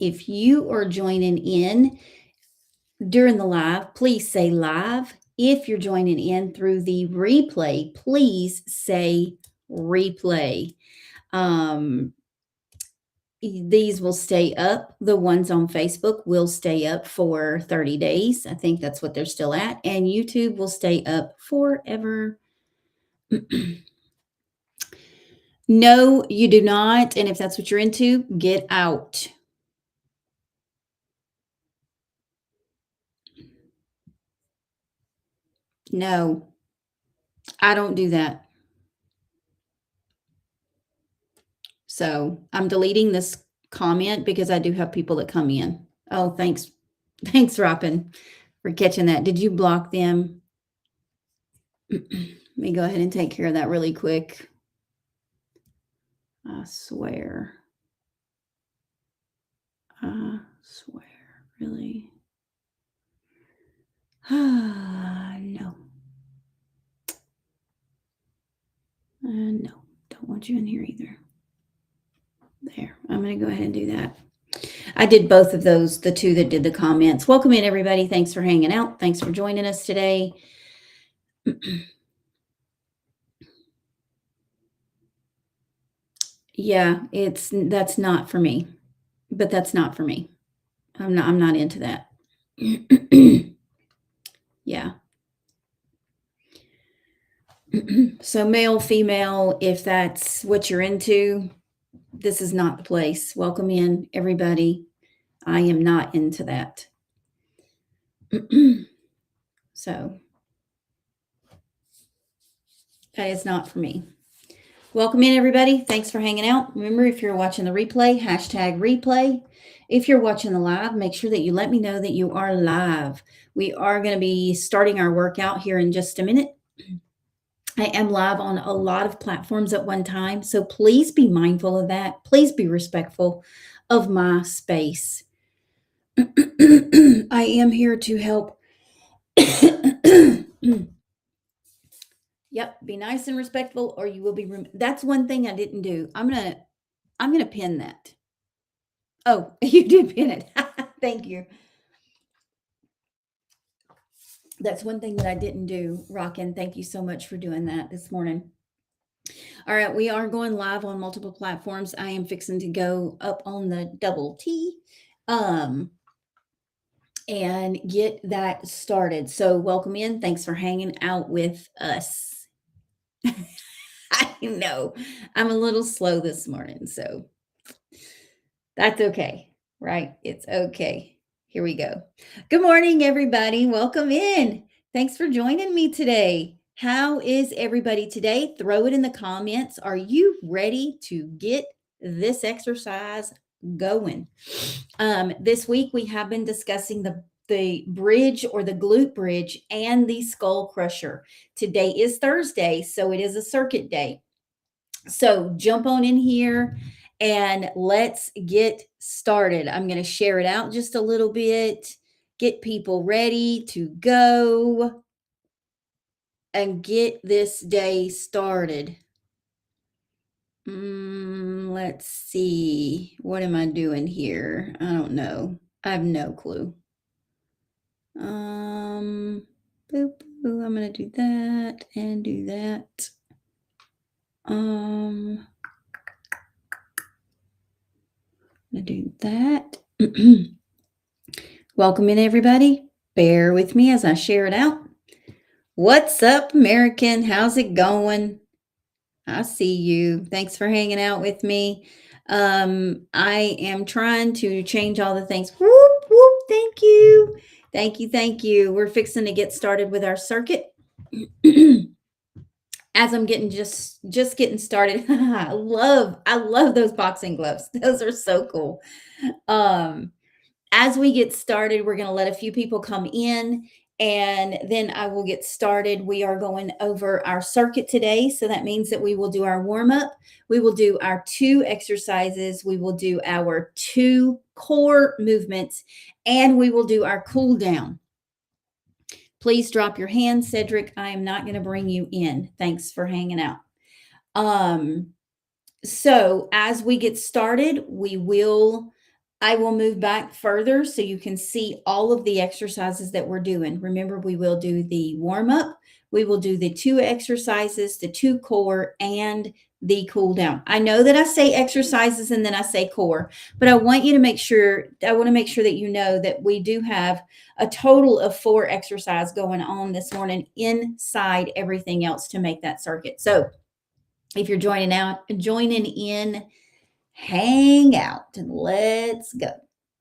If you are joining in during the live, please say live. If you're joining in through the replay, please say replay. These will stay up. The ones on Facebook will stay up for 30 days. I think that's what they're still at. And YouTube will stay up forever. No, you do not. And if that's what you're into, get out. No, I don't do that. So I'm deleting this comment because I do have people that come in. Oh, thanks. Thanks, Robin, for catching that. Did you block them? Let me go ahead and take care of that really quick. I swear. Really? No. No, don't want you in here either. There, I'm going to go ahead and do that. I did both of those, the two that did the comments. Welcome in, everybody. Thanks for hanging out. Thanks for joining us today. Yeah, that's not for me. But that's not for me. I'm not into that. Yeah. So male, female, if that's what you're into, this is not the place. Welcome in, everybody. I am not into that. So that is not for me. Welcome in, everybody. Thanks for hanging out. Remember, if you're watching the replay, hashtag replay. If you're watching the live, make sure that you let me know that you are live. We are going to be starting our workout here in just a minute. I am live on a lot of platforms at one time, so please be mindful of that. Please be respectful of my space. I am here to help. Yep, be nice and respectful, or you will be. That's one thing I didn't do. I'm gonna pin that. Oh, you did pin it. Thank you. That's one thing that I didn't do, Rockin'. Thank you so much for doing that this morning. All right, we are going live on multiple platforms. I am fixing to go up on the double T and get that started. So welcome in. Thanks for hanging out with us. I know I'm a little slow this morning, so that's okay, right? It's okay. Here we go. Good morning, everybody. Welcome in. Thanks for joining me today. How is everybody today? Throw it in the comments. Are you ready to get this exercise going? This week we have been discussing the bridge or the glute bridge and the skull crusher. Today is Thursday, so it is a circuit day. So jump on in here and let's get started. I'm going to share it out just a little bit, get people ready to go and get this day started. Let's see. What am I doing here? I don't know. I have no clue. Boop, boop. I'm going to do that and do that. I'm going to do that. Welcome in, everybody. Bear with me as I share it out. What's up, American? How's it going? I see you. Thanks for hanging out with me. I am trying to change all the things. Whoop, whoop. Thank you. Thank you. Thank you. We're fixing to get started with our circuit. As I'm getting just getting started. I love those boxing gloves. Those are so cool. As we get started, we're going to let a few people come in and then I will get started. We are going over our circuit today. So that means that we will do our warm up. We will do our 2 exercises. We will do our 2 core movements and we will do our cool down. Please drop your hand, Cedric. I am not going to bring you in. Thanks for hanging out. So as we get started, we will I will move back further so you can see all of the exercises that we're doing. Remember, we will do the warm up, we will do the 2 exercises, the 2 core, and the cool down. I know that I say exercises and then I say core, but I want to make sure that you know that we do have a total of 4 exercises going on this morning inside everything else to make that circuit. So if you're joining in, hang out and let's go.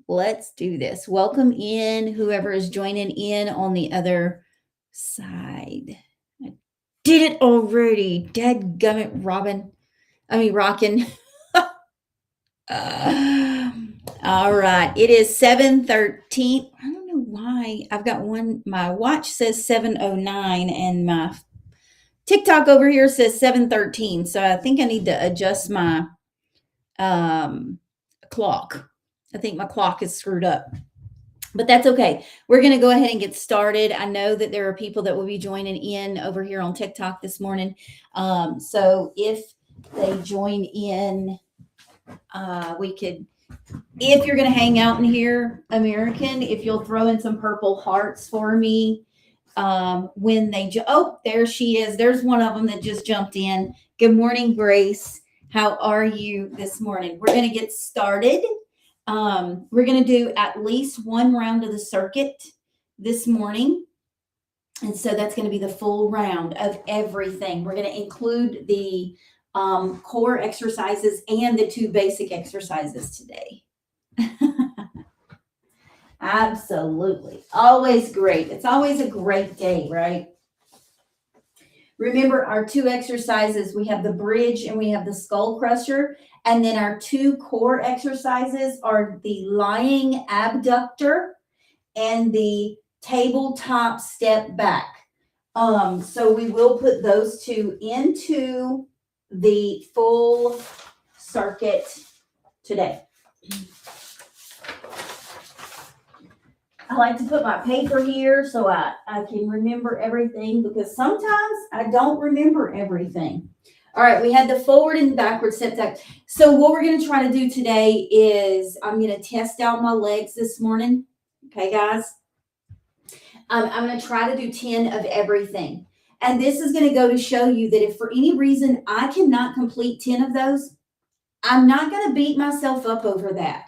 Let's do this. Welcome in whoever is joining in on the other side. I did it already. Dadgummit, Rockin'. All right. It is 7:13. I don't know why. I've got my watch says 7:09 and my TikTok over here says 7:13. So I think I need to adjust my clock. I think my clock is screwed up, but that's okay. We're going to go ahead and get started. I know that there are people that will be joining in over here on TikTok this morning. So if they join in, if you're going to hang out in here, American, if you'll throw in some purple hearts for me, when they, there she is. There's one of them that just jumped in. Good morning, Grace. How are you this morning? We're going to get started. We're going to do at least 1 round of the circuit this morning. And so that's going to be the full round of everything. We're going to include the core exercises and the 2 basic exercises today. Absolutely. Always great. It's always a great day, right? Remember our 2 exercises, we have the bridge and we have the skull crusher. And then our 2 core exercises are the lying abductor and the tabletop step back. So we will put those 2 into the full circuit today. I like to put my paper here so I can remember everything, because sometimes I don't remember everything. All right, we had the forward and backward step back. So what we're going to try to do today is I'm going to test out my legs this morning. Okay, guys? I'm going to try to do 10 of everything. And this is going to go to show you that if for any reason I cannot complete 10 of those, I'm not going to beat myself up over that.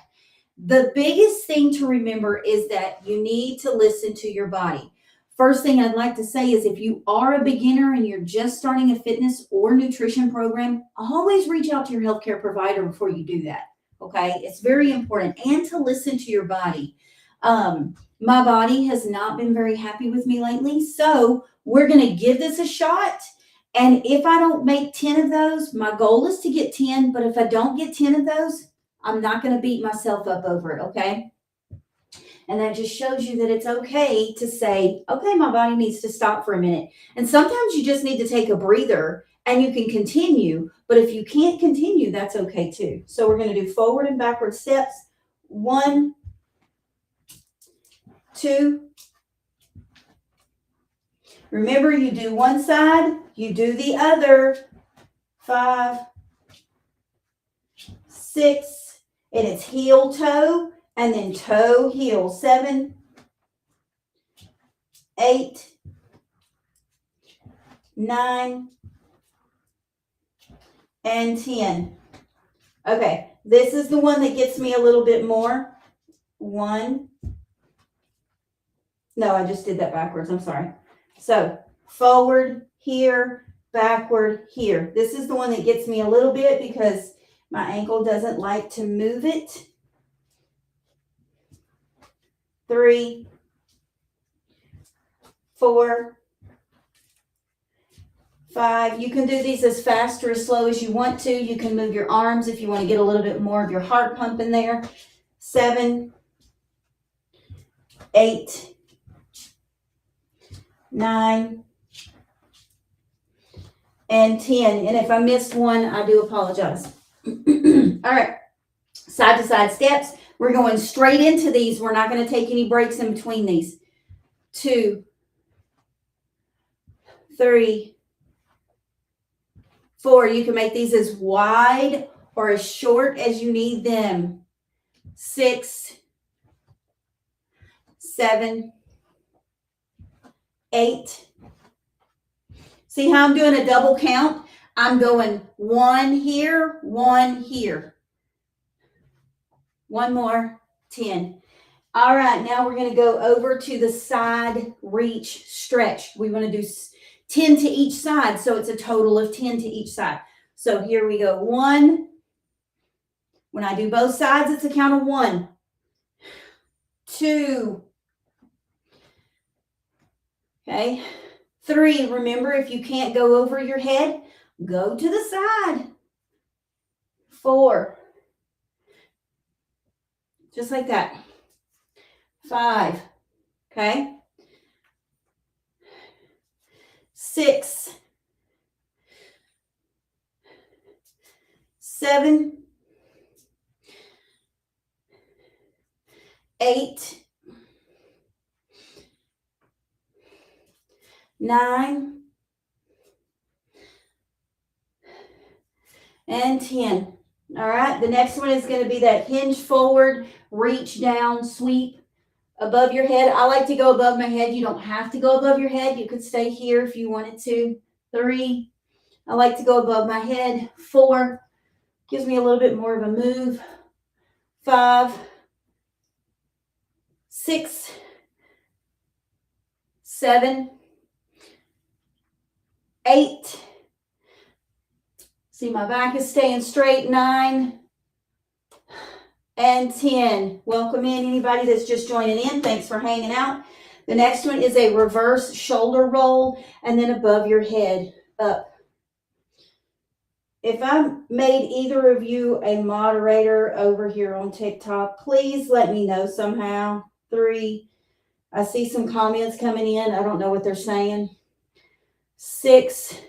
The biggest thing to remember is that you need to listen to your body. First thing I'd like to say is if you are a beginner and you're just starting a fitness or nutrition program, always reach out to your healthcare provider before you do that. Okay, it's very important, and to listen to your body. My body has not been very happy with me lately, so we're going to give this a shot. And if I don't make 10 of those, my goal is to get 10, but if I don't get 10 of those, I'm not going to beat myself up over it, okay? And that just shows you that it's okay to say, okay, my body needs to stop for a minute. And sometimes you just need to take a breather and you can continue. But if you can't continue, that's okay too. So we're going to do forward and backward steps. 1, 2. Remember, you do one side, you do the other. 5, 6. And it's heel, toe, and then toe, heel. 7, 8, 9, and 10. Okay, this is the one that gets me a little bit more. 1. No, I just did that backwards. I'm sorry. So forward here, backward here. This is the one that gets me a little bit because my ankle doesn't like to move it. 3, 4, 5. You can do these as fast or as slow as you want to. You can move your arms if you want to get a little bit more of your heart pumping there. 7, 8, 9, and 10. And if I missed one, I do apologize. All right, side to side steps. We're going straight into these. We're not going to take any breaks in between these. 2, 3, 4. You can make these as wide or as short as you need them. 6, 7, 8. See how I'm doing a double count? I'm going 1 here, 1 here. One more, 10. All right, now we're going to go over to the side reach stretch. We want to do 10 to each side, so it's a total of 10 to each side. So here we go. 1. When I do both sides, it's a count of 1, 2. Okay. 3. Remember, if you can't go over your head, go to the side. 4. Just like that. 5. Okay. 6. 7. 8. 9. And 10. All right, the next one is going to be that hinge forward, reach down, sweep above your head. I like to go above my head. You don't have to go above your head. You could stay here if you wanted to. 3. I like to go above my head. 4. Gives me a little bit more of a move. 5. 6. 7. 8. See, my back is staying straight. 9 and 10. Welcome in anybody that's just joining in. Thanks for hanging out. The next one is a reverse shoulder roll and then above your head up. If I made either of you a moderator over here on TikTok, please let me know somehow. 3. I see some comments coming in. I don't know what they're saying. 6.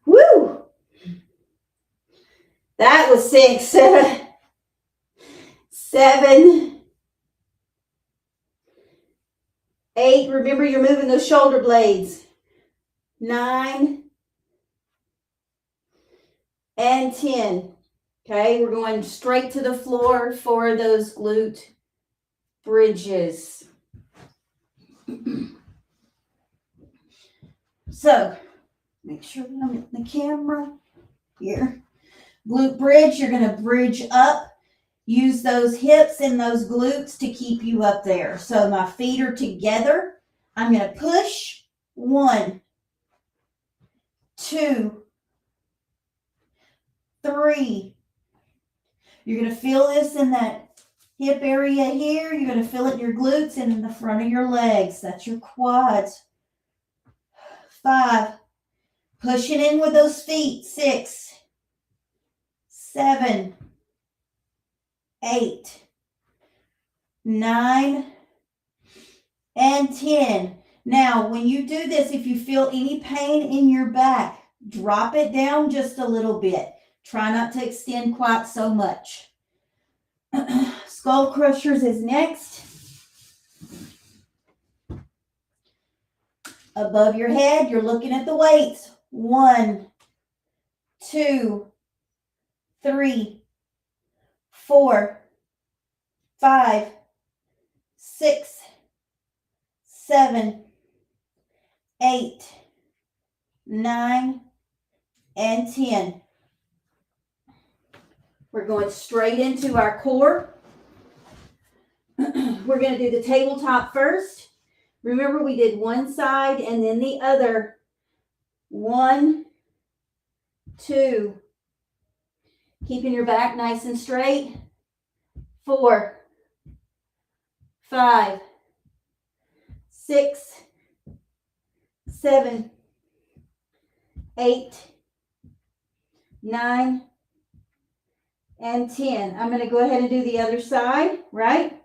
Woo! That was 6. 7. 8. Remember, you're moving those shoulder blades. 9 and 10. Okay, we're going straight to the floor for those glute bridges. So, make sure that I'm in the camera here. Glute bridge, you're going to bridge up. Use those hips and those glutes to keep you up there. So my feet are together. I'm going to push. 1, 2, 3. You're going to feel this in that hip area here. You're going to feel it in your glutes and in the front of your legs. That's your quads. 5. Push it in with those feet. 6, 7, 8, 9, and 10. Now, when you do this, if you feel any pain in your back, drop it down just a little bit. Try not to extend quite so much. Skull crushers is next. Above your head, you're looking at the weights. 1, 2, 3, 4, 5, 6, 7, 8, 9, and 10. We're going straight into our core. We're going to do the tabletop first. Remember, we did one side and then the other. 1, 2. Keeping your back nice and straight. 4, 5, 6, 7, 8, 9, and 10. I'm going to go ahead and do the other side, right?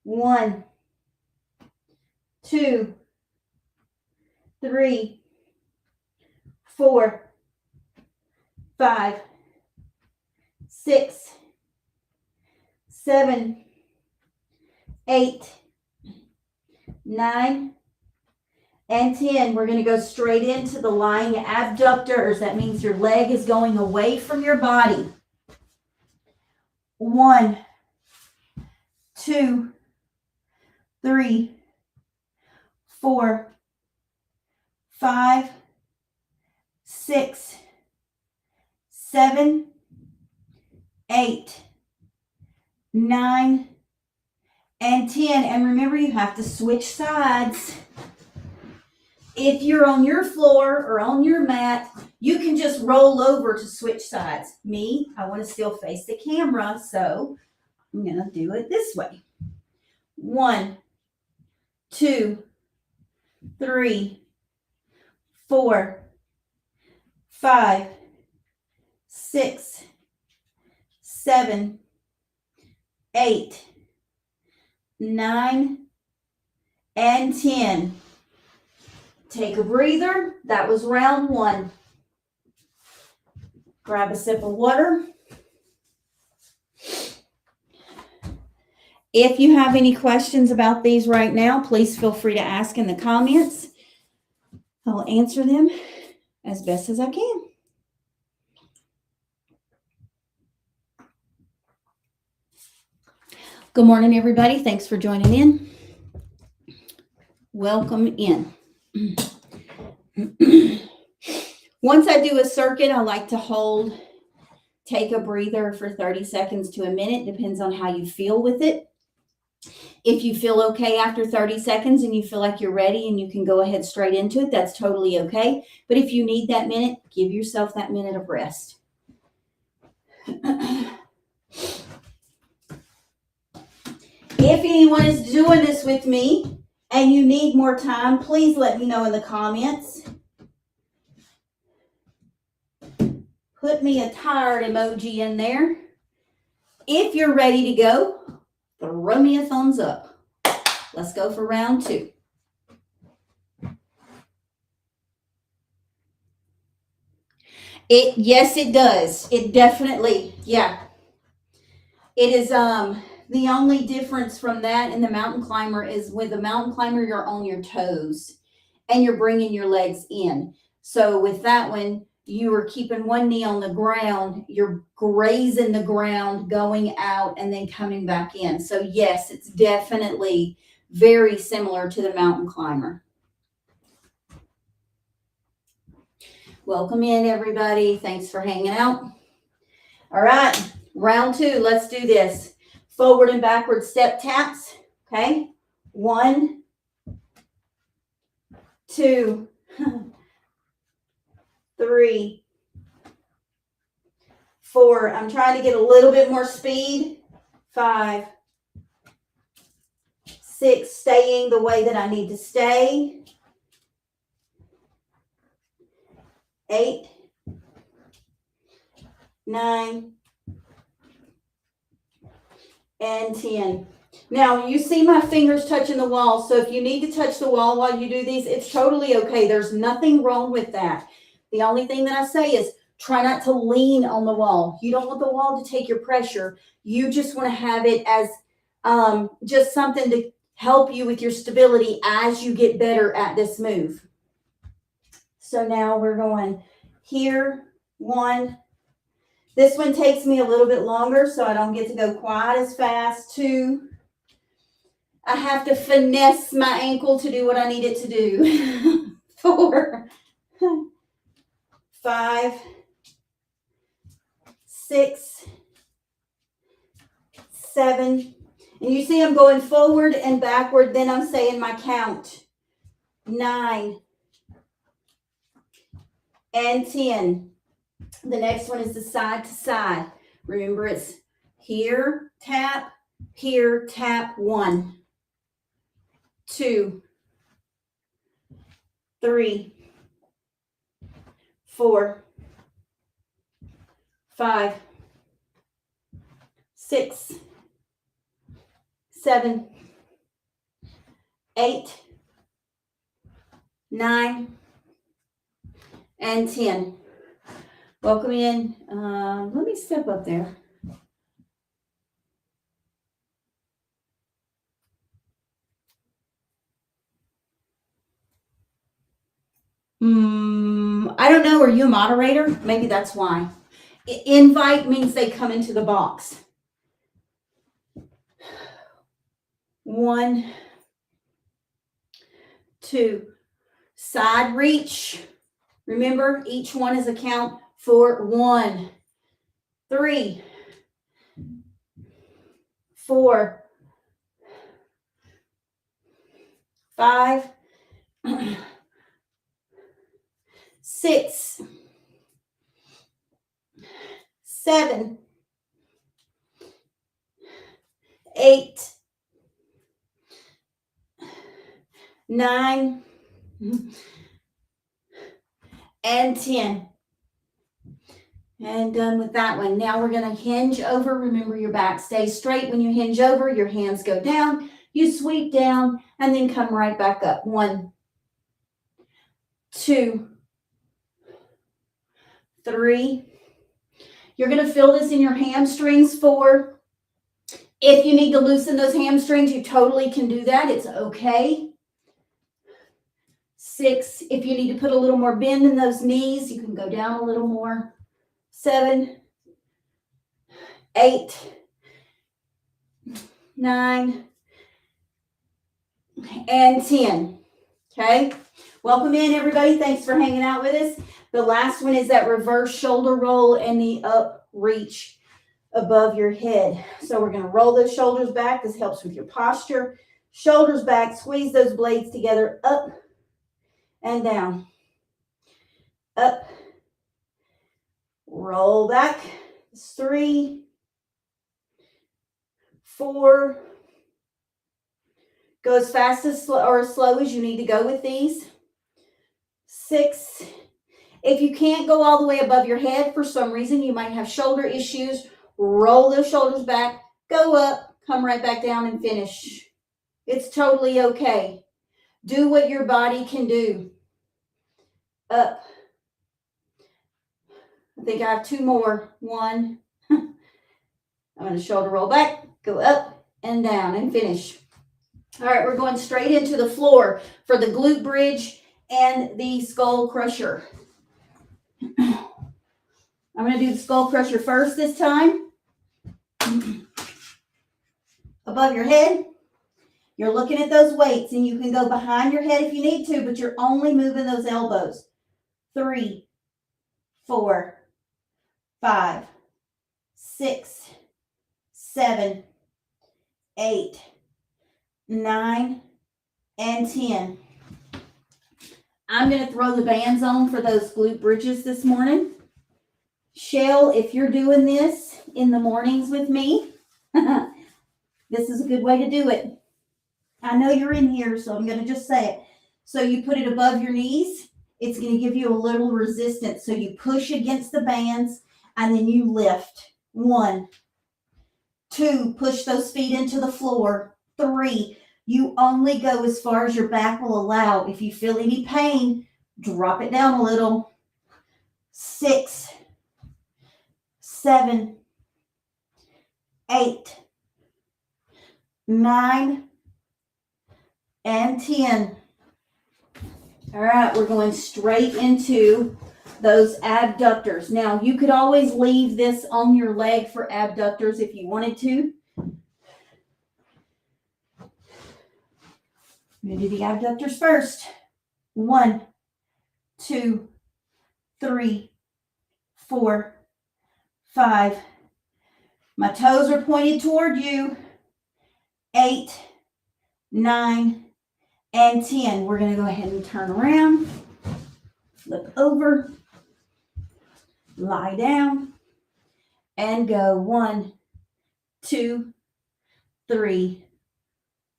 1, 2, 3, 4, 5, 6, 7, 8, 9, and 10. We're going to go straight into the lying abductors. That means your leg is going away from your body. 1, 2, 3, 4, 5, 6, 7, 8, 9, and 10. And remember, you have to switch sides. If you're on your floor or on your mat, you can just roll over to switch sides. Me, I want to still face the camera, so I'm going to do it this way. 1, 2, 3, 4, 5, 6, 7, 8, 9, and 10. Take a breather. That was round 1. Grab a sip of water. If you have any questions about these right now, please feel free to ask in the comments. I'll answer them as best as I can. Good morning, everybody. Thanks for joining in. Welcome in. Once I do a circuit, I like to hold, take a breather for 30 seconds to a minute. Depends on how you feel with it. If you feel okay after 30 seconds and you feel like you're ready and you can go ahead straight into it, that's totally okay. But if you need that minute, give yourself that minute of rest. If anyone is doing this with me and you need more time, please let me know in the comments. Put me a tired emoji in there. If you're ready to go, throw me a thumbs up. Let's go for round 2. Yes, it does. It definitely, yeah. It is the only difference from that and the mountain climber is with the mountain climber, you're on your toes and you're bringing your legs in. So with that one, you are keeping one knee on the ground, you're grazing the ground, going out and then coming back in. So yes, it's definitely very similar to the mountain climber. Welcome in, everybody. Thanks for hanging out. All right, round 2. Let's do this. Forward and backward step taps. Okay. 1, 2, 3, 4. I'm trying to get a little bit more speed. 5, 6. Staying the way that I need to stay. 8, 9, and 10. Now, you see my fingers touching the wall, so if you need to touch the wall while you do these, it's totally okay. There's nothing wrong with that. The only thing that I say is try not to lean on the wall. You don't want the wall to take your pressure. You just want to have it as just something to help you with your stability as you get better at this move. So now we're going here, 1. This one takes me a little bit longer, so I don't get to go quite as fast. 2. I have to finesse my ankle to do what I need it to do. 4, 5, 6, 7. And you see I'm going forward and backward, then I'm saying my count. 9 and 10. The next one is the side to side. Remember, it's here, tap, 1, 2, 3, 4, 5, 6, 7, 8, 9, and 10. Welcome in. Let me step up there. I don't know. Are you a moderator? Maybe that's why. Invite means they come into the box. 1, 2. Side reach. Remember, each one is a count for 1, 3, 4, 5, 6, 7, 8, 9, and 10. And done with that one. Now we're going to hinge over. Remember, your back stays straight. When you hinge over, your hands go down. You sweep down and then come right back up. 1, 2, 3. You're going to feel this in your hamstrings. 4. If you need to loosen those hamstrings, you totally can do that. It's okay. 6. If you need to put a little more bend in those knees, you can go down a little more. 7, 8, 9, and 10. Okay. Welcome in, everybody. Thanks for hanging out with us. The last one is that reverse shoulder roll and the up reach above your head. So we're going to roll those shoulders back. This helps with your posture. Shoulders back. Squeeze those blades together. Up and down. Up. Roll back. 3, 4. Go as fast as slow as you need to go with these. 6. If you can't go all the way above your head for some reason, you might have shoulder issues. Roll those shoulders back. Go up. Come right back down and finish. It's totally okay. Do what your body can do. Up. I think I have 2 more. 1. I'm going to shoulder roll back. Go up and down and finish. All right, we're going straight into the floor for the glute bridge and the skull crusher. I'm going to do the skull crusher first this time. Above your head, you're looking at those weights, and you can go behind your head if you need to, but you're only moving those elbows. 3, 4, 5, 6, 7, 8, 9, and 10. I'm going to throw the bands on for those glute bridges this morning. Shell, if you're doing this in the mornings with me, this is a good way to do it. I know you're in here, so I'm going to just say it. So you put it above your knees. It's going to give you a little resistance. So you push against the bands and then you lift. 1, 2, push those feet into the floor. 3, you only go as far as your back will allow. If you feel any pain, drop it down a little. 6, 7, 8, 9, and 10. All right, we're going straight into those abductors. Now, you could always leave this on your leg for abductors if you wanted to. I'm going to do the abductors first. 1, 2, 3, 4, 5. My toes are pointed toward you. 8, 9, and 10. We're going to go ahead and turn around, flip over, lie down, and go 1, 2, 3,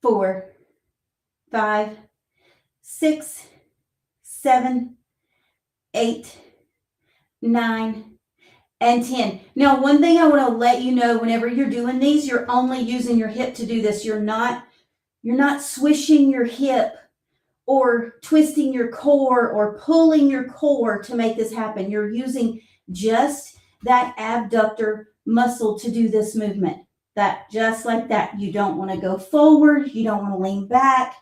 4, 5, 6, 7, 8, 9, and 10. Now, one thing I want to let you know, whenever you're doing these, you're only using your hip to do this. You're not swishing your hip or twisting your core or pulling your core to make this happen. You're using just that abductor muscle to do this movement. That just like that. You don't want to go forward. You don't want to lean back.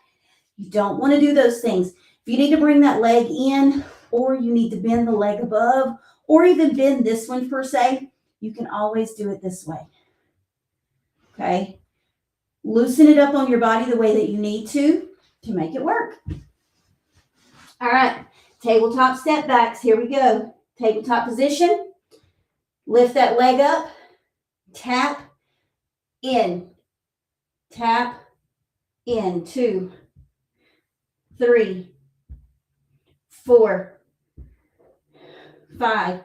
You don't want to do those things. If you need to bring that leg in, or you need to bend the leg above, or even bend this one per se, you can always do it this way. Okay. Loosen it up on your body the way that you need to make it work. All right, tabletop step backs. Here we go. Tabletop position. Lift that leg up. Tap in. Tap in. 2, 3, 4, 5.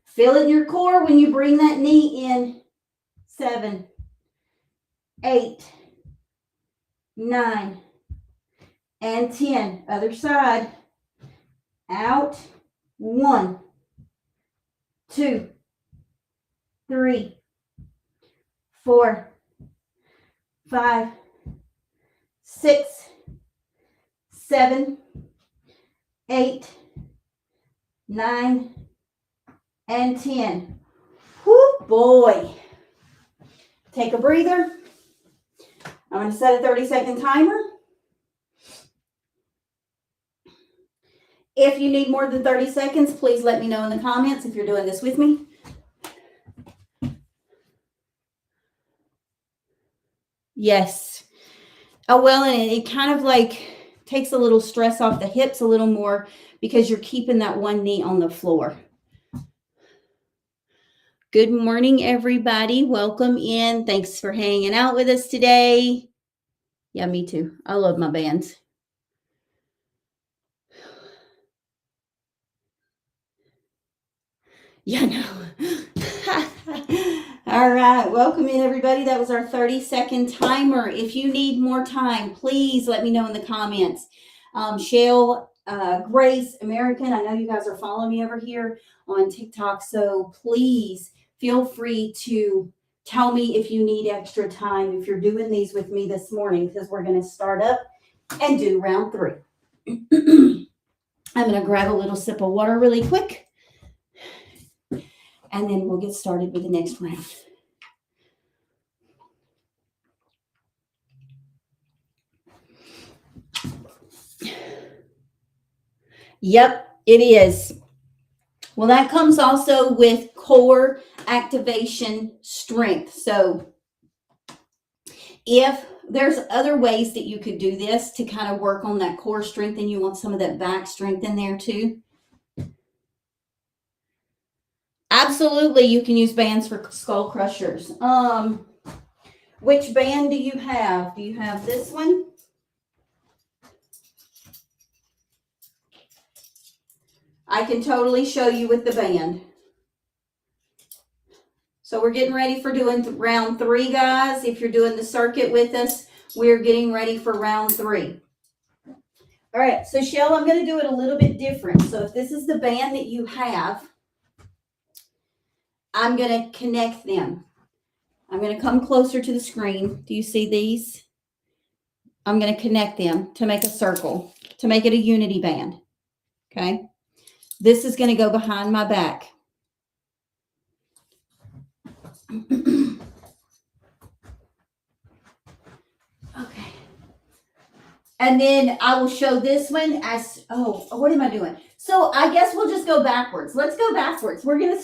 Feel it in your core when you bring that knee in. 7, 8, 9, and 10. Other side. Out. 1, 2, 3, 4, 5, 6, 7, 8, 9, and 10. Whoo, boy. Take a breather. I'm going to set a 30-second timer. If you need more than 30 seconds, please let me know in the comments if you're doing this with me. Yes. Oh, well, and it kind of like takes a little stress off the hips a little more because you're keeping that one knee on the floor. Good morning, everybody. Welcome in. Thanks for hanging out with us today. Yeah, me too. I love my bands. Yeah, no. All right. Welcome in, everybody. That was our 30-second timer. If you need more time, please let me know in the comments. Shell, Grace, American, I know you guys are following me over here on TikTok, so please feel free to tell me if you need extra time, if you're doing these with me this morning, because we're going to start up and do round 3. I'm going to grab a little sip of water really quick, and then we'll get started with the next round. Yep, it is. Well, that comes also with core activation strength. So if there's other ways that you could do this to kind of work on that core strength and you want some of that back strength in there too, absolutely you can use bands for skull crushers. Which band do you have? Do you have this one? I can totally show you with the band. So we're getting ready for doing round 3, guys. If you're doing the circuit with us, we're getting ready for round 3. All right, so Shell, I'm going to do it a little bit different. So if this is the band that you have, I'm going to connect them. I'm going to come closer to the screen. Do you see these? I'm going to connect them to make a circle, to make it a unity band. Okay. This is going to go behind my back. Okay. And then I will show this one as, oh, what am I doing? So I guess we'll just go backwards. Let's go backwards. We're going to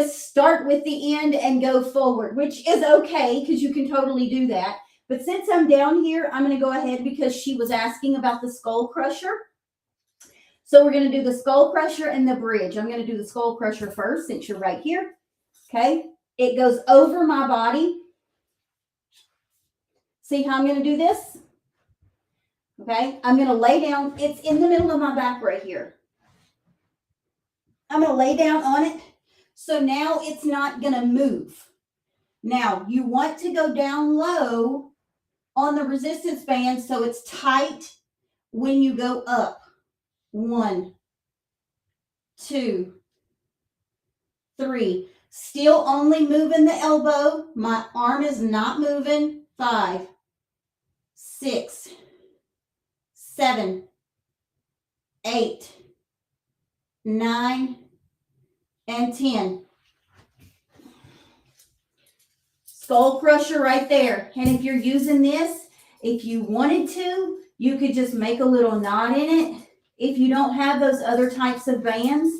start with the end and go forward, which is okay because you can totally do that. But since I'm down here, I'm going to go ahead because she was asking about the skull crusher. So we're going to do the skull crusher and the bridge. I'm going to do the skull crusher first since you're right here. Okay. It goes over my body. See how I'm going to do this? Okay. I'm going to lay down. It's in the middle of my back right here. I'm going to lay down on it. So now it's not going to move. Now you want to go down low on the resistance band so it's tight when you go up. 1, 2, 3. Still only moving the elbow. My arm is not moving. 5, 6, 7, 8, 9, and 10. Skull crusher right there. And if you're using this, if you wanted to, you could just make a little knot in it. If you don't have those other types of bands,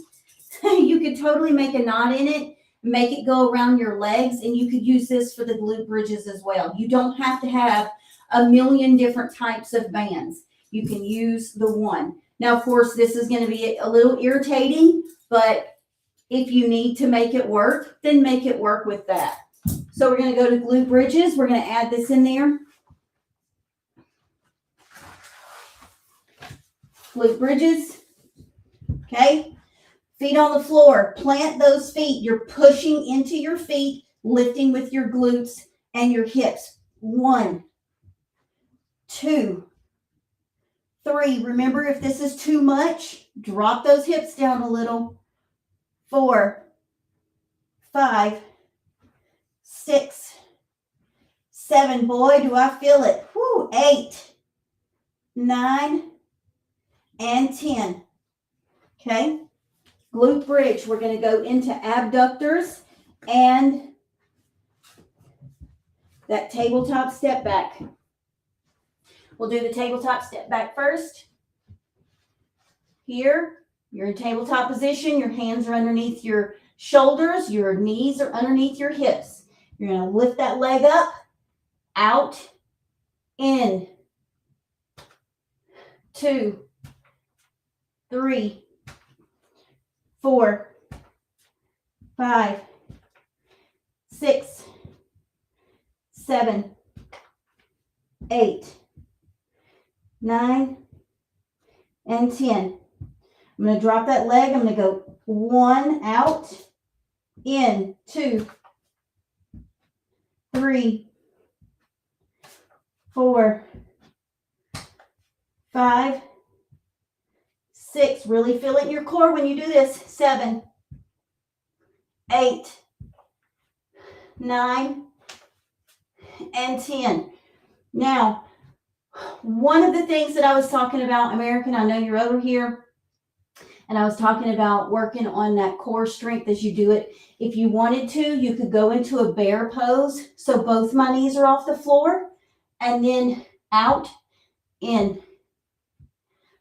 you could totally make a knot in it, make it go around your legs, and you could use this for the glute bridges as well. You don't have to have a million different types of bands. You can use the one. Now, of course, this is going to be a little irritating, but if you need to make it work, then make it work with that. So we're going to go to glute bridges. We're going to add this in there. Glute bridges. Okay. Feet on the floor. Plant those feet. You're pushing into your feet, lifting with your glutes and your hips. 1, 2, 3. Remember, if this is too much, drop those hips down a little. 4, 5, 6, 7. Boy, do I feel it. Woo, 8, 9, and 10. Okay. Glute bridge. We're going to go into abductors and that tabletop step back. We'll do the tabletop step back first. Here, you're in tabletop position. Your hands are underneath your shoulders. Your knees are underneath your hips. You're going to lift that leg up, out, in. 2, 3, 4, 5, 6, 7, 8, 9, and 10. I'm going to drop that leg. I'm going to go 1 out, in, 2, 3, 4, 5, 6. Really feel it in your core when you do this. 7, 8, 9, and 10. Now, one of the things that I was talking about, American, I know you're over here, and I was talking about working on that core strength as you do it. If you wanted to, you could go into a bear pose. So both my knees are off the floor, and then out, in.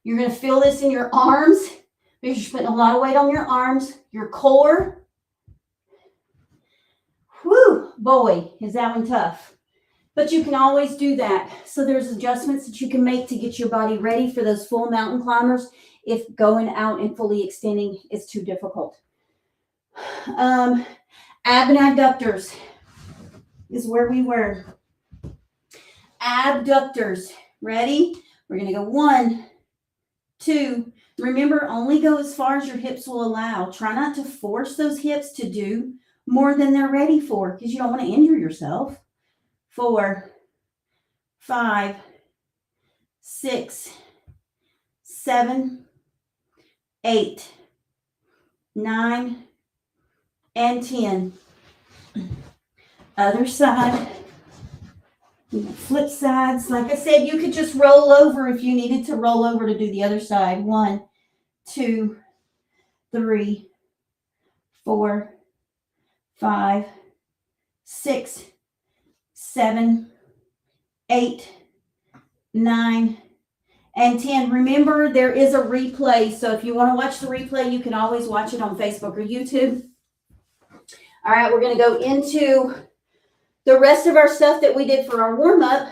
You're going to feel this in your arms because you're putting a lot of weight on your arms, your core. Whew, boy, is that one tough. But you can always do that. So there's adjustments that you can make to get your body ready for those full mountain climbers if going out and fully extending is too difficult. Ab and abductors is where we were. Abductors. Ready? We're going to go 1, 2. Remember, only go as far as your hips will allow. Try not to force those hips to do more than they're ready for because you don't want to injure yourself. 4, 5, 6, 7, 8, 9, and 10. Other side. Flip sides. Like I said, you could just roll over if you needed to roll over to do the other side. 1, 2, 3, 4, 5, 6, 7, 8, 9, and 10. Remember, there is a replay. So if you want to watch the replay, you can always watch it on Facebook or YouTube. All right, we're going to go into the rest of our stuff that we did for our warm-up.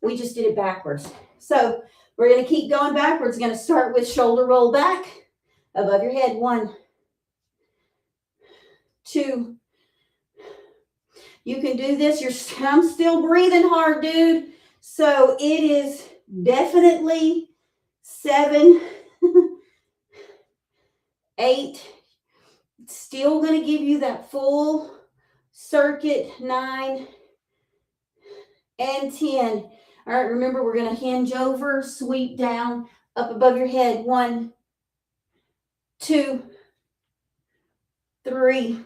We just did it backwards. So we're going to keep going backwards. Going to start with shoulder roll back above your head. 1, 2. You can do this. I'm still breathing hard, dude. So it is definitely 7, 8. It's still going to give you that full circuit. 9 and 10. All right, remember, we're going to hinge over, sweep down, up above your head. 1, 2, 3,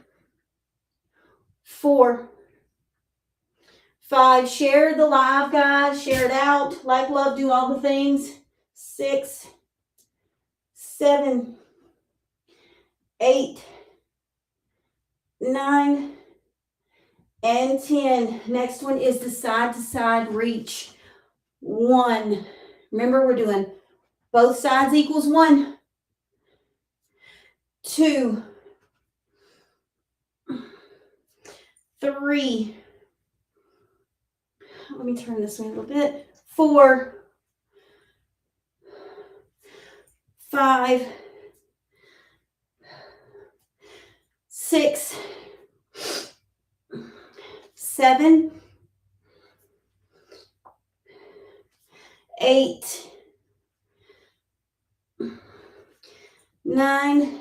4, 5. Share the live, guys. Share it out. Like, love, do all the things. 6, 7, 8, 9, and 10. Next one is the side to side reach. 1. Remember, we're doing both sides equals 1. 2. 3. Let me turn this way a little bit. 4, 5, 6, 7, 8, 9,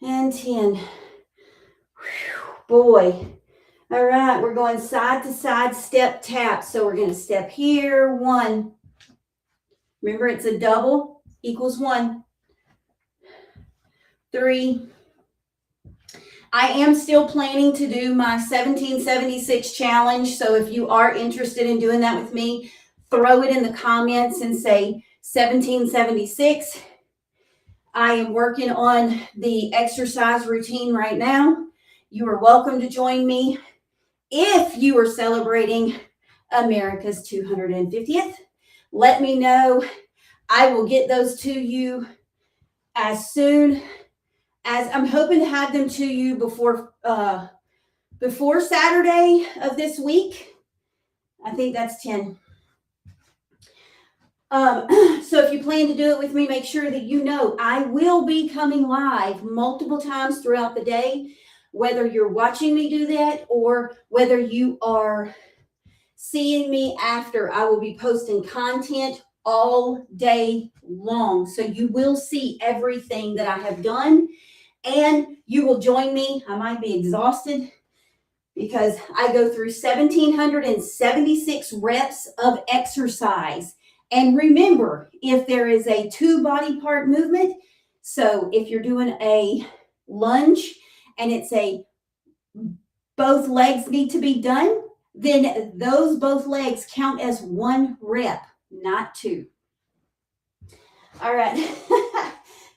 and 10. Whew, boy. All right, we're going side to side step tap. So we're going to step here, 1. Remember, it's a double equals 1. 3. I am still planning to do my 1776 challenge. So if you are interested in doing that with me, throw it in the comments and say 1776. I am working on the exercise routine right now. You are welcome to join me. If you are celebrating America's 250th, let me know. I will get those to you as soon as I'm hoping to have them to you before Saturday of this week. I think that's 10. So if you plan to do it with me, make sure that you know I will be coming live multiple times throughout the day, whether you're watching me do that or whether you are seeing me after. I will be posting content all day long. So you will see everything that I have done and you will join me. I might be exhausted because I go through 1,776 reps of exercise. And remember, if there is a 2 body part movement, so if you're doing a lunge and it's both legs need to be done, then those both legs count as 1 rep, not 2. All right.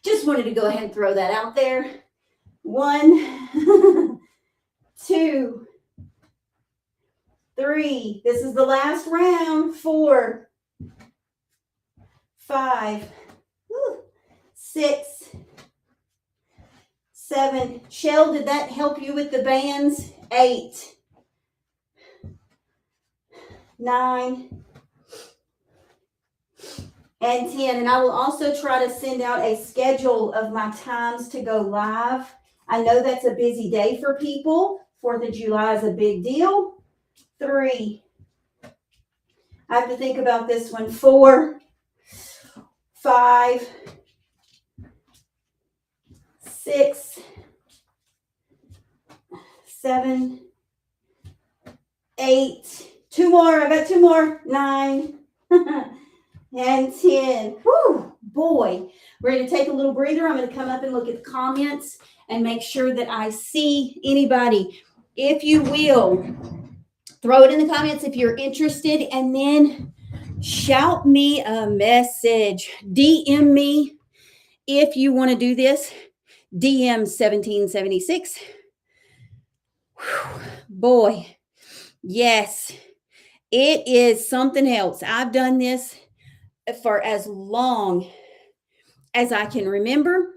Just wanted to go ahead and throw that out there. 1, 2, 3. This is the last round. 4, 5, 6, 7. Shell, did that help you with the bands? 8, 9, and 10. And I will also try to send out a schedule of my times to go live. I know that's a busy day for people. 4th of July is a big deal. 3. I have to think about this one. 4, 5, 6, 7, 8. 2 more. I got 2 more. 9 and 10. Whew, boy. We're going to take a little breather. I'm going to come up and look at the comments and make sure that I see anybody. If you will, throw it in the comments if you're interested, and then shout me a message. DM me if you want to do this. DM 1776. Whew, boy, yes, it is something else. I've done this for as long as I can remember.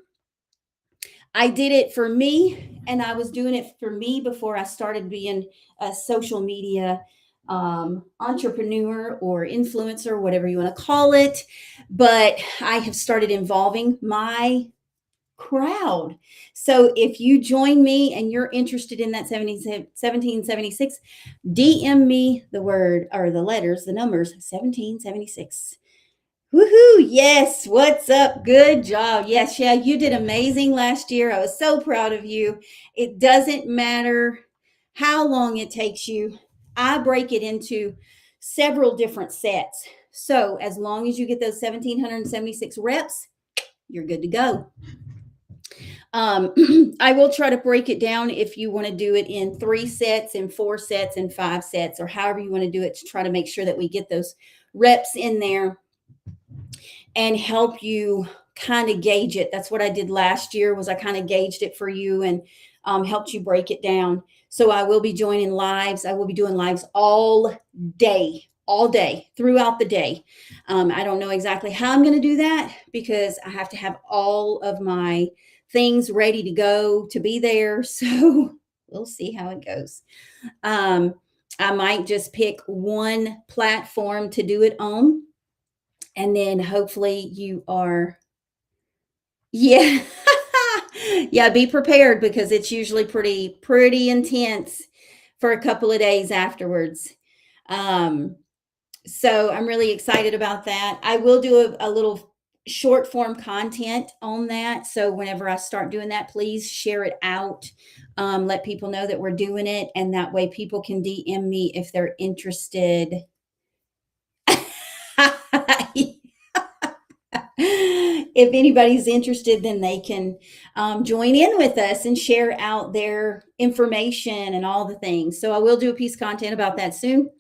I did it for me, and I was doing it for me before I started being a social media entrepreneur or influencer, whatever you want to call it. But I have started involving my crowd. So if you join me and you're interested in that 1776, DM me the word or the letters, the numbers 1776. Woohoo! Yes. What's up? Good job. Yes. Yeah. You did amazing last year. I was so proud of you. It doesn't matter how long it takes you. I break it into several different sets. So as long as you get those 1,776 reps, you're good to go. I will try to break it down if you want to do it in 3 sets and 4 sets and 5 sets, or however you want to do it, to try to make sure that we get those reps in there and help you kind of gauge it. That's what I did last year, was I kind of gauged it for you and helped you break it down. So I will be joining lives. I will be doing lives all day throughout the day. I don't know exactly how I'm going to do that because I have to have all of my things ready to go to be there. So we'll see how it goes. Um, I might just pick one platform to do it on. And then hopefully you are, yeah. Yeah, be prepared because it's usually pretty intense for a couple of days afterwards. Um, so I'm really excited about that. I will do a little short form content on that. So whenever I start doing that, please share it out. Let people know that we're doing it, and that way people can DM me if they're interested. If anybody's interested, then they can join in with us and share out their information and all the things. So I will do a piece of content about that soon.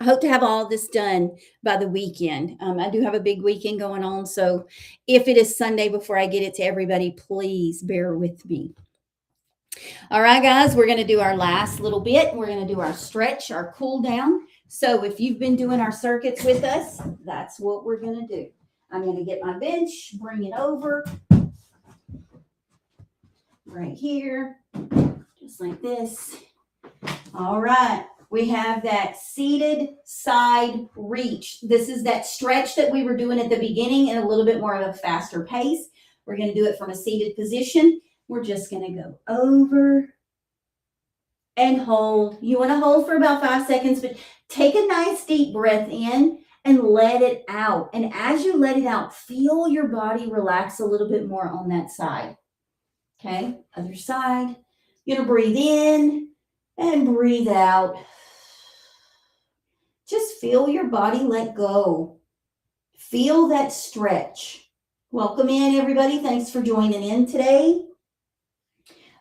I hope to have all this done by the weekend. I do have a big weekend going on. So if it is Sunday before I get it to everybody, please bear with me. All right, guys, we're going to do our last little bit. We're going to do our stretch, our cool down. So if you've been doing our circuits with us, that's what we're going to do. I'm going to get my bench, bring it over right here, just like this. All right. We have that seated side reach. This is that stretch that we were doing at the beginning in a little bit more of a faster pace. We're going to do it from a seated position. We're just going to go over and hold. You want to hold for about 5 seconds, but take a nice deep breath in and let it out. And as you let it out, feel your body relax a little bit more on that side. Okay, other side. You're going to breathe in and breathe out. Just feel your body let go. Feel that stretch. Welcome in, everybody. Thanks for joining in today.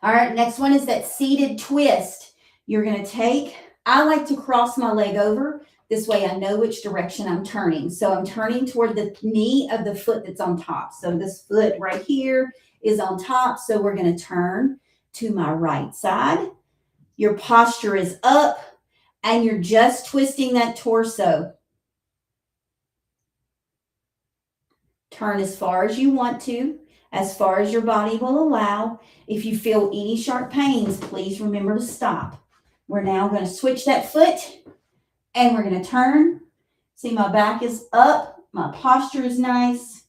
All right, next one is that seated twist. You're going to take, I like to cross my leg over. This way I know which direction I'm turning. So I'm turning toward the knee of the foot that's on top. So this foot right here is on top. So we're going to turn to my right side. Your posture is up and you're just twisting that torso. Turn as far as you want to, as far as your body will allow. If you feel any sharp pains, please remember to stop. We're now going to switch that foot and we're going to turn. See, my back is up. My posture is nice.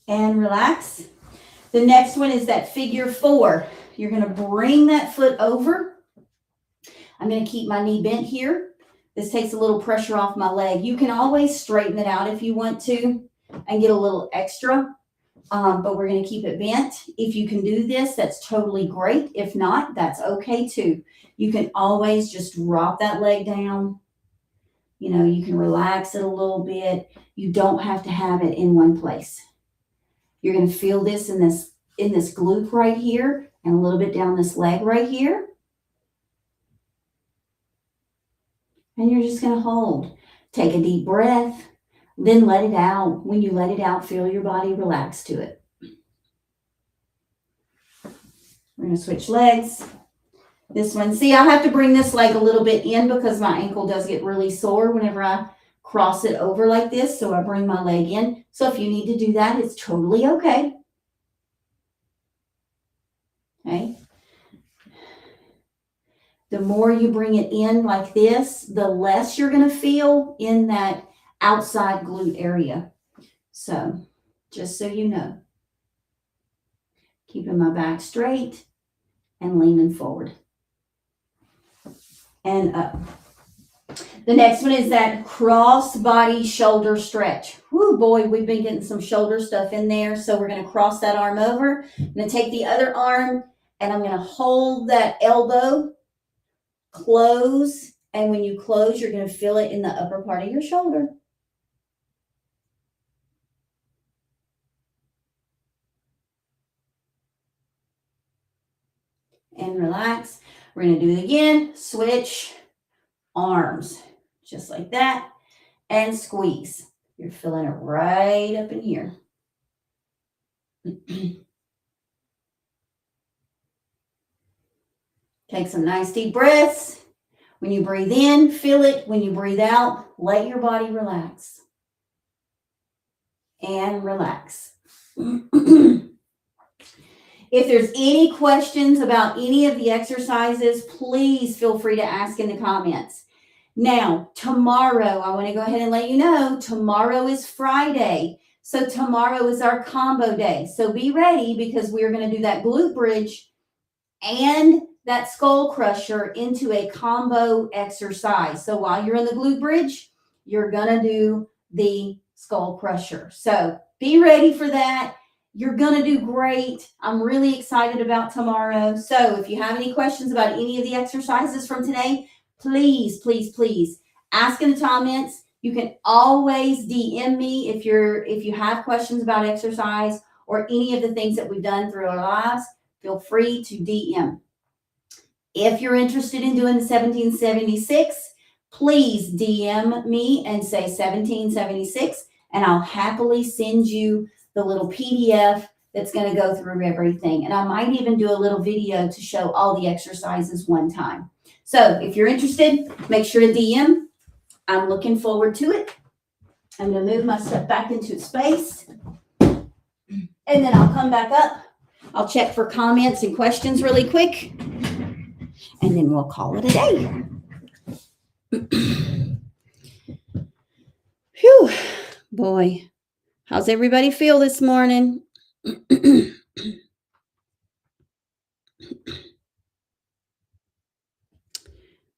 And relax. The next one is that figure 4. You're going to bring that foot over. I'm going to keep my knee bent here. This takes a little pressure off my leg. You can always straighten it out if you want to and get a little extra, but we're going to keep it bent. If you can do this, that's totally great. If not, that's okay too. You can always just drop that leg down. You know, you can relax it a little bit. You don't have to have it in one place. You're going to feel this in this glute right here and a little bit down this leg right here. And you're just going to hold. Take a deep breath, then let it out. When you let it out, feel your body relax to it. We're going to switch legs. This one, see, I have to bring this leg a little bit in because my ankle does get really sore whenever I cross it over like this. So I bring my leg in. So if you need to do that, it's totally okay. Okay. The more you bring it in like this, the less you're going to feel in that outside glute area. So just so you know, keeping my back straight and leaning forward and up. The next one is that cross body shoulder stretch. Whoo, boy, we've been getting some shoulder stuff in there. So we're going to cross that arm over. I'm going to take the other arm and I'm going to hold that elbow, close. And when you close, you're going to feel it in the upper part of your shoulder. And relax. We're going to do it again. Switch arms, just like that. And squeeze. You're feeling it right up in here. Take some nice deep breaths. When you breathe in, feel it. When you breathe out, let your body relax. and relax. If there's any questions about any of the exercises, please feel free to ask in the comments. Now, tomorrow, I want to go ahead and let you know, tomorrow is Friday. So tomorrow is our combo day. So be ready because we're going to do that glute bridge and that skull crusher into a combo exercise. So while you're in the glute bridge, you're going to do the skull crusher. So be ready for that. You're going to do great. I'm really excited about tomorrow. So if you have any questions about any of the exercises from today, please, please, please ask in the comments. You can always DM me if you have questions about exercise or any of the things that we've done through our lives. Feel free to DM. If you're interested in doing the 1776, please DM me and say 1776, and I'll happily send you the little PDF that's going to go through everything. And I might even do a little video to show all the exercises one time. So if you're interested, make sure to DM. I'm looking forward to it. I'm going to move my stuff back into space, and then I'll come back up. I'll check for comments and questions really quick, and then we'll call it a day. Whew, boy, how's everybody feel this morning?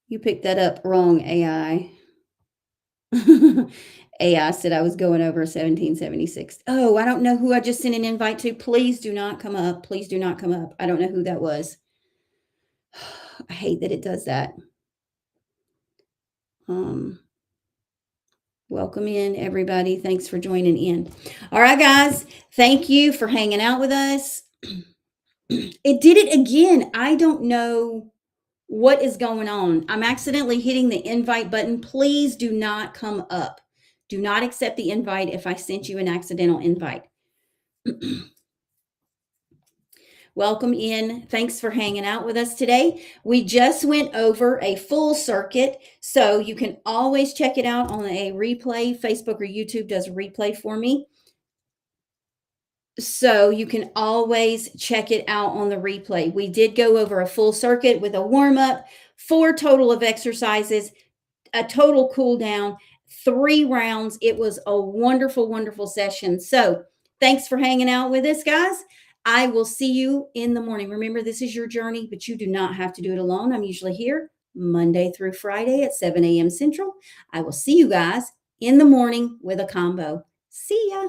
You picked that up wrong, AI. AI said I was going over 1776. Oh, I don't know who I just sent an invite to. Please do not come up. Please do not come up. I don't know who that was. I hate that it does that. Welcome in, everybody. Thanks for joining in. All right, guys. Thank you for hanging out with us. It did it again. I don't know what is going on. I'm accidentally hitting the invite button. Please do not come up. Do not accept the invite if I sent you an accidental invite. Welcome in. Thanks for hanging out with us today. We just went over a full circuit, so you can always check it out on a replay. Facebook or YouTube does a replay for me. So you can always check it out on the replay. We did go over a full circuit with a warm-up, 4 total of exercises, a total cool down, 3 rounds. It was a wonderful, wonderful session. So thanks for hanging out with us, guys. I will see you in the morning. Remember, this is your journey, but you do not have to do it alone. I'm usually here Monday through Friday at 7 a.m. Central. I will see you guys in the morning with a combo. See ya.